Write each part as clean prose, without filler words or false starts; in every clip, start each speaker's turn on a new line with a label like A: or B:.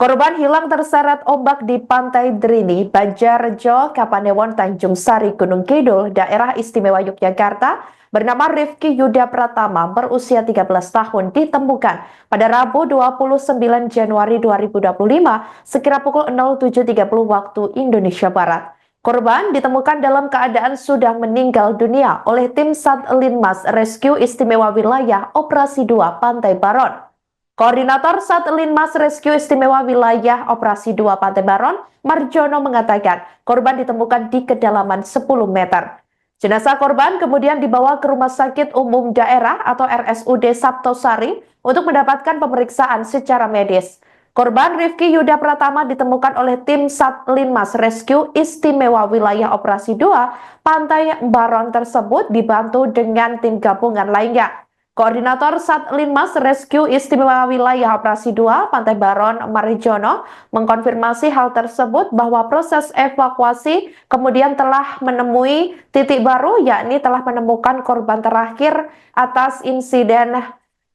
A: Korban hilang terseret ombak di Pantai Drini, Banjarjo, Kapanewon, Tanjung Sari, Gunung Kidul, Daerah Istimewa Yogyakarta, bernama Rifki Yuda Pratama, berusia 13 tahun, ditemukan pada Rabu 29 Januari 2025, sekira pukul 07.30 waktu Indonesia Barat. Korban ditemukan dalam keadaan sudah meninggal dunia oleh tim Satlinmas Rescue Istimewa Wilayah Operasi 2 Pantai Baron. Koordinator Satlinmas Rescue Istimewa Wilayah Operasi 2 Pantai Baron, Marjono mengatakan korban ditemukan di kedalaman 10 meter. Jenazah korban kemudian dibawa ke Rumah Sakit Umum Daerah atau RSUD Sabtosari untuk mendapatkan pemeriksaan secara medis. Korban Rifki Yuda Pratama ditemukan oleh tim Satlinmas Rescue Istimewa Wilayah Operasi 2 Pantai Baron tersebut dibantu dengan tim gabungan lainnya. Koordinator Satlinmas Rescue Istimewa Wilayah Operasi 2 Pantai Baron Marjono mengkonfirmasi hal tersebut bahwa proses evakuasi kemudian telah menemui titik baru, yakni telah menemukan korban terakhir atas insiden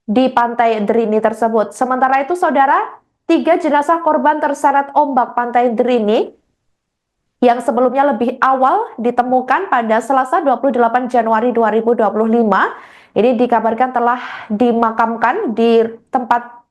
A: di Pantai Drini tersebut. Sementara itu, saudara, 3 jenazah korban terseret ombak Pantai Drini yang sebelumnya lebih awal ditemukan pada Selasa 28 Januari 2025, ini dikabarkan telah dimakamkan di tempat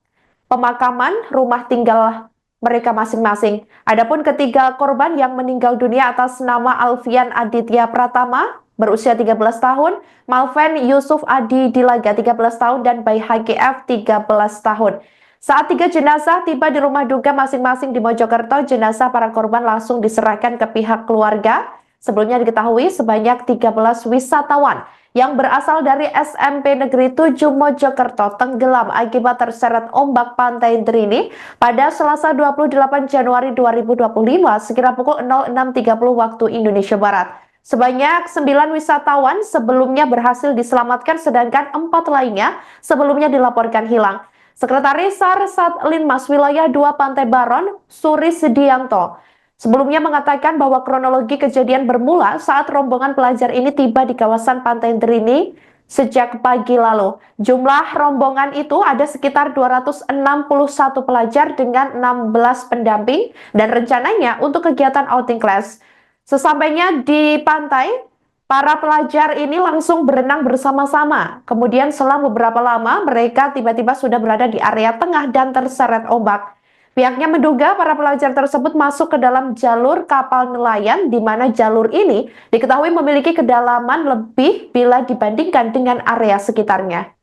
A: pemakaman rumah tinggal mereka masing-masing. Adapun ketiga korban yang meninggal dunia atas nama Alfian Aditya Pratama berusia 13 tahun, Malven Yusuf Adi Dilaga 13 tahun, dan Bayi HGF 13 tahun. Saat 3 jenazah tiba di rumah duka masing-masing di Mojokerto, jenazah para korban langsung diserahkan ke pihak keluarga. Sebelumnya diketahui sebanyak 13 wisatawan yang berasal dari SMP Negeri 7 Mojokerto tenggelam akibat terseret ombak Pantai Drini pada Selasa 28 Januari 2025 sekira pukul 06.30 waktu Indonesia Barat. Sebanyak 9 wisatawan sebelumnya berhasil diselamatkan, sedangkan 4 lainnya sebelumnya dilaporkan hilang. Sekretaris SAR Satlinmas Wilayah 2 Pantai Baron, Suri Sedianto, sebelumnya mengatakan bahwa kronologi kejadian bermula saat rombongan pelajar ini tiba di kawasan Pantai Drini sejak pagi lalu. Jumlah rombongan itu ada sekitar 261 pelajar dengan 16 pendamping dan rencananya untuk kegiatan outing class. Sesampainya di pantai, para pelajar ini langsung berenang bersama-sama. Kemudian selang beberapa lama mereka tiba-tiba sudah berada di area tengah dan terseret ombak. Pihaknya menduga para pelajar tersebut masuk ke dalam jalur kapal nelayan, di mana jalur ini diketahui memiliki kedalaman lebih bila dibandingkan dengan area sekitarnya.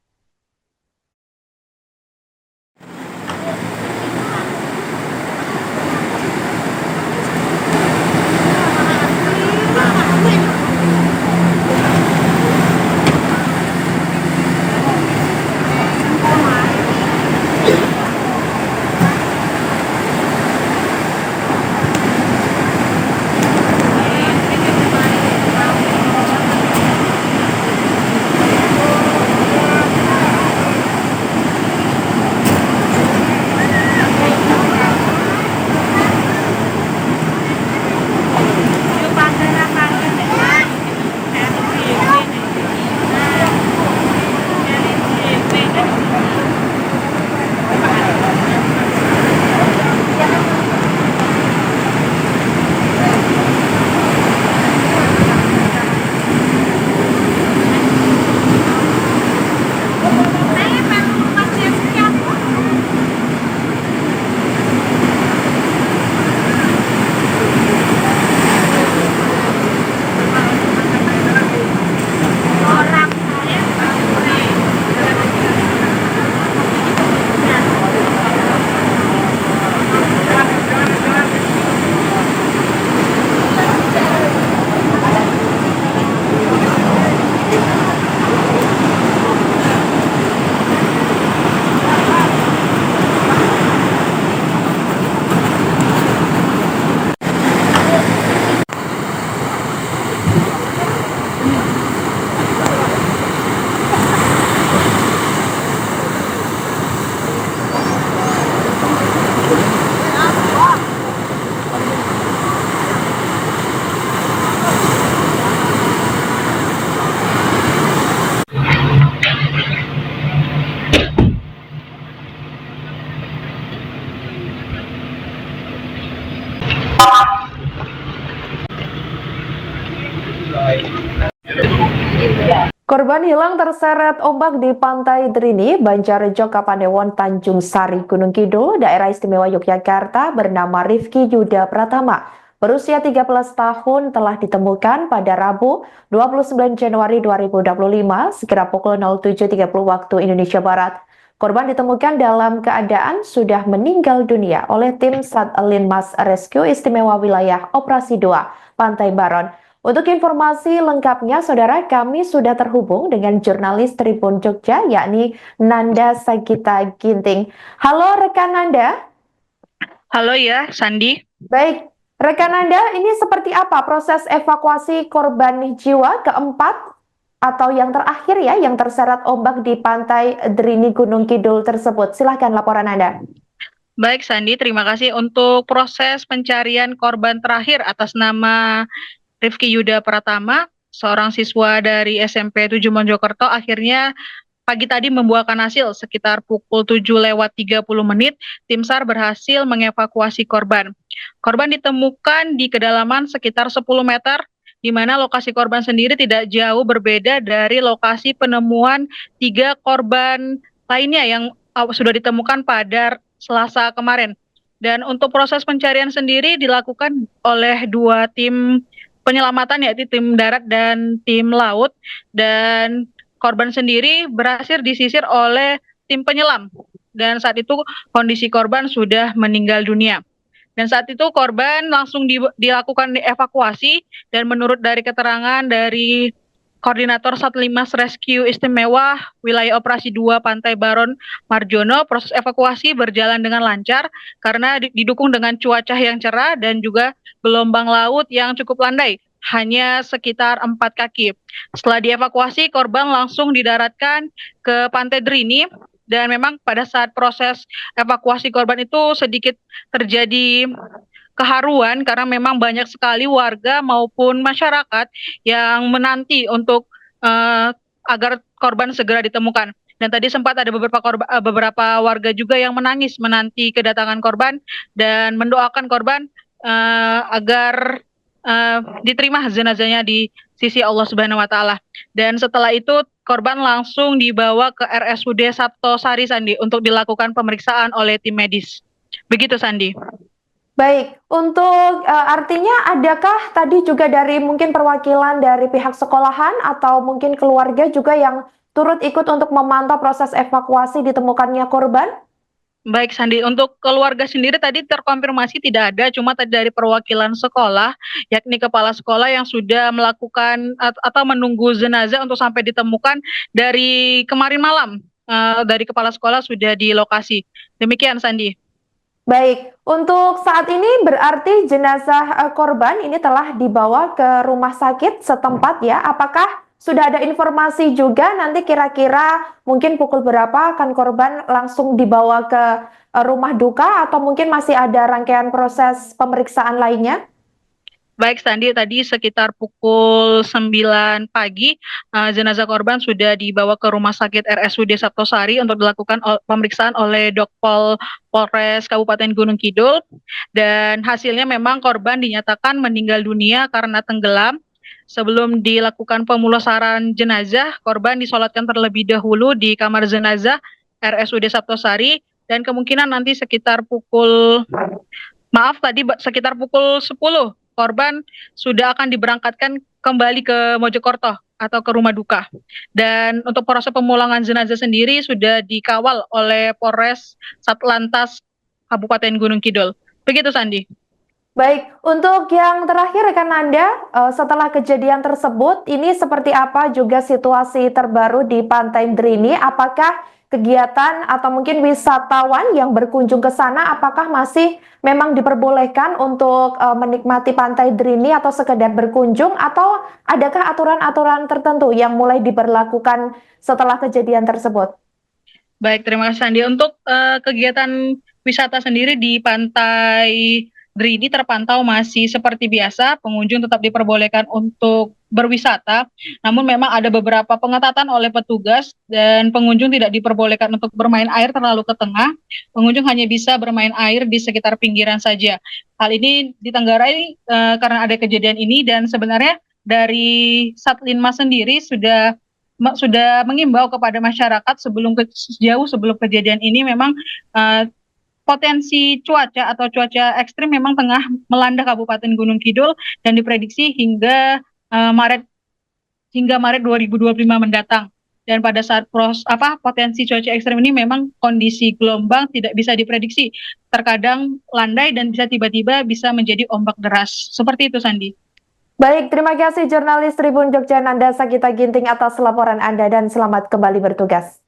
A: Korban hilang terseret ombak di Pantai Drini, Banjarjo, Kapanewon, Tanjung Sari, Gunung Kidul, Daerah Istimewa Yogyakarta bernama Rifki Yuda Pratama. Berusia 13 tahun telah ditemukan pada Rabu 29 Januari 2025 sekira pukul 07.30 waktu Indonesia Barat. Korban ditemukan dalam keadaan sudah meninggal dunia oleh tim Satlinmas Rescue Istimewa Wilayah Operasi 2 Pantai Baron. Untuk informasi lengkapnya, saudara, kami sudah terhubung dengan jurnalis Tribun Jogja, yakni Nanda Sagita Ginting. Halo rekan Nanda.
B: Halo ya, Sandi.
A: Baik, rekan Nanda, ini seperti apa proses evakuasi korban jiwa keempat atau yang terakhir ya, yang terseret ombak di pantai Drini Gunung Kidul tersebut? Silahkan laporan Anda.
B: Baik, Sandi, terima kasih untuk proses pencarian korban terakhir atas nama Rifki Yuda Pratama, seorang siswa dari SMP 7 Mojokerto, akhirnya pagi tadi membuahkan hasil sekitar pukul 7:30 tim SAR berhasil mengevakuasi korban. Korban ditemukan di kedalaman sekitar 10 meter, di mana lokasi korban sendiri tidak jauh berbeda dari lokasi penemuan 3 korban lainnya yang sudah ditemukan pada Selasa kemarin. Dan untuk proses pencarian sendiri dilakukan oleh 2 tim penyelamatan, yaitu tim darat dan tim laut, dan korban sendiri berhasil disisir oleh tim penyelam, dan saat itu kondisi korban sudah meninggal dunia. Dan saat itu korban langsung dilakukan evakuasi, dan menurut dari keterangan dari Koordinator Satlimas Rescue Istimewa Wilayah Operasi 2 Pantai Baron Marjono, proses evakuasi berjalan dengan lancar karena didukung dengan cuaca yang cerah dan juga gelombang laut yang cukup landai, hanya sekitar 4 kaki. Setelah dievakuasi, korban langsung didaratkan ke Pantai Drini, dan memang pada saat proses evakuasi korban itu sedikit terjadi keharuan karena memang banyak sekali warga maupun masyarakat yang menanti untuk agar korban segera ditemukan. Dan tadi sempat ada beberapa warga juga yang menangis menanti kedatangan korban dan mendoakan korban agar diterima jenazahnya di sisi Allah Subhanahu wa taala. Dan setelah itu korban langsung dibawa ke RSUD Sabto Sari, Sandi, untuk dilakukan pemeriksaan oleh tim medis. Begitu, Sandi.
A: Baik, untuk artinya adakah tadi juga dari mungkin perwakilan dari pihak sekolahan atau mungkin keluarga juga yang turut ikut untuk memantau proses evakuasi ditemukannya korban?
B: Baik, Sandi, untuk keluarga sendiri tadi terkonfirmasi tidak ada, cuma tadi dari perwakilan sekolah, yakni kepala sekolah yang sudah melakukan atau menunggu jenazah untuk sampai ditemukan dari kemarin malam. Dari kepala sekolah sudah di lokasi. Demikian, Sandi.
A: Baik, untuk saat ini berarti jenazah korban ini telah dibawa ke rumah sakit setempat ya. Apakah sudah ada informasi juga nanti kira-kira mungkin pukul berapa akan korban langsung dibawa ke rumah duka atau mungkin masih ada rangkaian proses pemeriksaan lainnya?
B: Baik, Sandi, tadi sekitar pukul 9 pagi, jenazah korban sudah dibawa ke Rumah Sakit RSUD Sabtosari untuk dilakukan pemeriksaan oleh Dokpol Polres Kabupaten Gunung Kidul, dan hasilnya memang korban dinyatakan meninggal dunia karena tenggelam. Sebelum dilakukan pemulasaran jenazah, korban disolatkan terlebih dahulu di kamar jenazah RSUD Sabtosari, dan kemungkinan nanti sekitar sekitar pukul 10 korban sudah akan diberangkatkan kembali ke Mojokerto atau ke rumah duka. Dan untuk proses pemulangan jenazah sendiri sudah dikawal oleh Polres Satlantas Kabupaten Gunung Kidul. Begitu, Sandi.
A: Baik, untuk yang terakhir rekan Nanda, setelah kejadian tersebut, ini seperti apa juga situasi terbaru di Pantai Drini? Apakah kegiatan atau mungkin wisatawan yang berkunjung ke sana, apakah masih memang diperbolehkan untuk menikmati Pantai Drini atau sekedar berkunjung? Atau adakah aturan-aturan tertentu yang mulai diberlakukan setelah kejadian tersebut?
B: Baik, terima kasih, Sandi. Untuk kegiatan wisata sendiri di Pantai Drini terpantau masih seperti biasa, pengunjung tetap diperbolehkan untuk berwisata, namun memang ada beberapa pengetatan oleh petugas dan pengunjung tidak diperbolehkan untuk bermain air terlalu ke tengah. Pengunjung hanya bisa bermain air di sekitar pinggiran saja. Hal ini ditenggarai karena ada kejadian ini, dan sebenarnya dari Satlinmas sendiri sudah sudah mengimbau kepada masyarakat jauh sebelum kejadian ini memang potensi cuaca atau cuaca ekstrim memang tengah melanda Kabupaten Gunung Kidul dan diprediksi hingga Maret 2025 mendatang. Dan pada saat potensi cuaca ekstrem ini memang kondisi gelombang tidak bisa diprediksi. Terkadang landai dan tiba-tiba bisa menjadi ombak deras. Seperti itu, Sandi.
A: Baik, terima kasih jurnalis Tribun Jogja Nanda Sagita Ginting atas laporan Anda dan selamat kembali bertugas.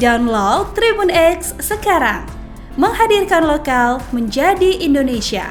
C: Download Tribun X sekarang, menghadirkan lokal menjadi Indonesia.